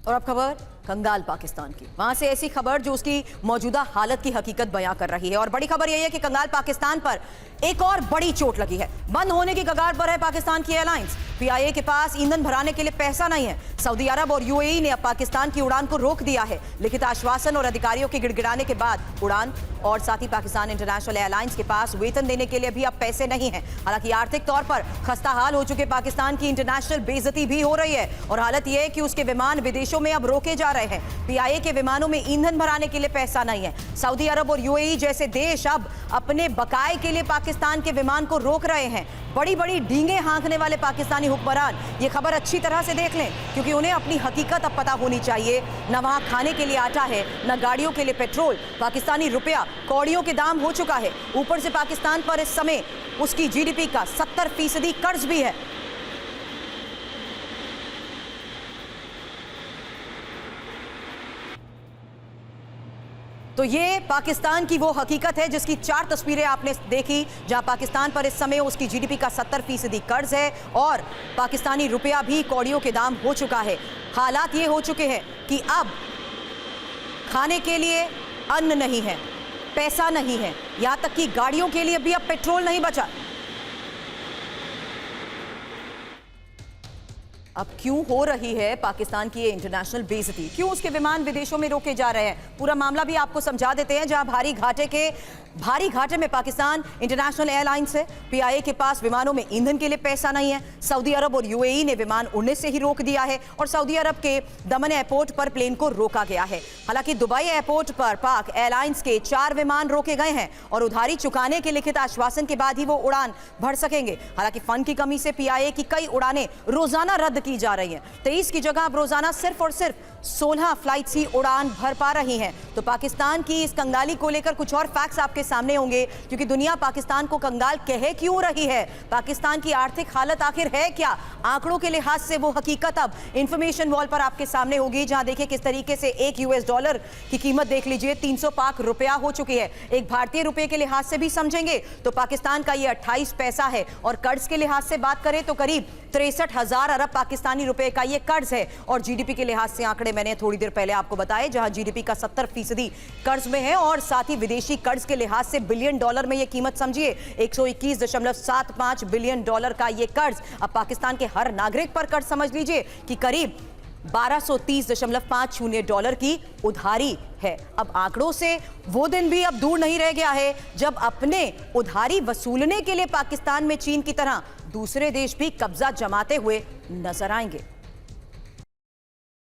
और अब खबर कंगाल पाकिस्तान की। वहां से ऐसी खबर जो उसकी मौजूदा हालत की हकीकत बयां कर रही है। और बड़ी खबर यह है कि कंगाल पाकिस्तान पर एक और बड़ी चोट लगी है। बंद होने की कगार पर है पाकिस्तान की एयरलाइंस। पीआईए के पास ईंधन भराने के लिए पैसा नहीं है। सऊदी अरब और यूएई ने अब पाकिस्तान की उड़ान को रोक दिया है। लिखित आश्वासन और अधिकारियों के गिड़गिड़ाने के बाद उड़ान और साथ ही पाकिस्तान इंटरनेशनल एयरलाइंस के पास वेतन देने के लिए भी अब पैसे नहीं हैं। हालांकि आर्थिक तौर पर खस्ता हाल हो चुके पाकिस्तान की इंटरनेशनल बेइज्जती भी हो रही है और हालत यह है कि उसके विमान विदेशों में अब रोके जा रहे हैं। पीआईए के विमानों में ईंधन भराने के लिए पैसा नहीं है। सऊदी अरब और यूएई जैसे देश अब अपने बकाए के लिए पाकिस्तान के विमान को रोक रहे हैं। बड़ी बड़ी डींगे हाँकने वाले पाकिस्तानी हुक्मरान ये खबर अच्छी तरह से देख लें, क्योंकि उन्हें अपनी हकीकत अब पता होनी चाहिए। न वहां खाने के लिए आटा है, न गाड़ियों के लिए पेट्रोल। पाकिस्तानी रुपया कौड़ियों के दाम हो चुका है। ऊपर से पाकिस्तान पर इस समय उसकी जीडीपी का 70% कर्ज भी है। तो ये पाकिस्तान की वो हकीकत है जिसकी 4 तस्वीरें आपने देखी, जहां पाकिस्तान पर इस समय उसकी जीडीपी का 70% कर्ज है और पाकिस्तानी रुपया भी कौड़ियों के दाम हो चुका है। हालात ये हो चुके हैं कि अब खाने के लिए अन्न नहीं है, पैसा नहीं है, यहां तक कि गाड़ियों के लिए भी अब पेट्रोल नहीं बचा। अब क्यों हो रही है पाकिस्तान की ये इंटरनेशनल बेइज्जती, क्यों उसके विमान विदेशों में रोके जा रहे हैं, पूरा मामला भी आपको समझा देते हैं। जहां भारी घाटे में पाकिस्तान इंटरनेशनल एयरलाइंस है। पीआईए के पास विमानों में ईंधन के लिए पैसा नहीं है। सऊदी अरब और यूएई ने विमान उड़ने से ही रोक दिया है और सऊदी अरब के दमन एयरपोर्ट पर प्लेन को रोका गया है। हालांकि दुबई एयरपोर्ट पर पाक एयरलाइंस के 4 विमान रोके गए हैं और उधारी चुकाने के लिखित आश्वासन के बाद ही वो उड़ान भर सकेंगे। हालांकि फंड की कमी से पीआईए की कई उड़ानें रोजाना रद्द की जा रही हैं। 23 की जगह अब रोजाना सिर्फ और सिर्फ 16 फ्लाइट्स ही उड़ान भर पा रही हैं। तो पाकिस्तान की इस कंगाली को लेकर कुछ और फैक्ट्स आपके सामने होंगे, क्योंकि दुनिया पाकिस्तान को कंगाल कह क्यों रही है, पाकिस्तान की आर्थिक हालत आखिर है क्या। आंकड़ों के लिहाज से वो हकीकत अब इंफॉर्मेशन वॉल पर आपके सामने होगी, जहां देखिए किस तरीके से एक यूएस डॉलर की कीमत देख लीजिए 300 पाक रुपया हो चुकी है। एक भारतीय रुपए के लिहाज से भी समझेंगे तो पाकिस्तान का ये 28 पैसा है और कर्ज के लिहाज से बात करें तो करीब 63,000 अरब पाकिस्तानी रुपए का ये कर्ज है। और जीडीपी के लिहाज से आंकड़े मैंने थोड़ी देर पहले आपको बताए, जहां जीडीपी का 70% कर्ज में है और साथ ही विदेशी कर्ज के लिहाज से बिलियन डॉलर में ये कीमत समझिए 121.75 बिलियन डॉलर का ये कर्ज। अब पाकिस्तान के हर नागरिक पर कर्ज समझ लीजिए कि करीब 1230.50 डॉलर की उधारी है। अब आंकड़ों से वो दिन भी अब दूर नहीं रह गया है जब अपने उधारी वसूलने के लिए पाकिस्तान में चीन की तरह दूसरे देश भी कब्जा जमाते हुए नजर आएंगे।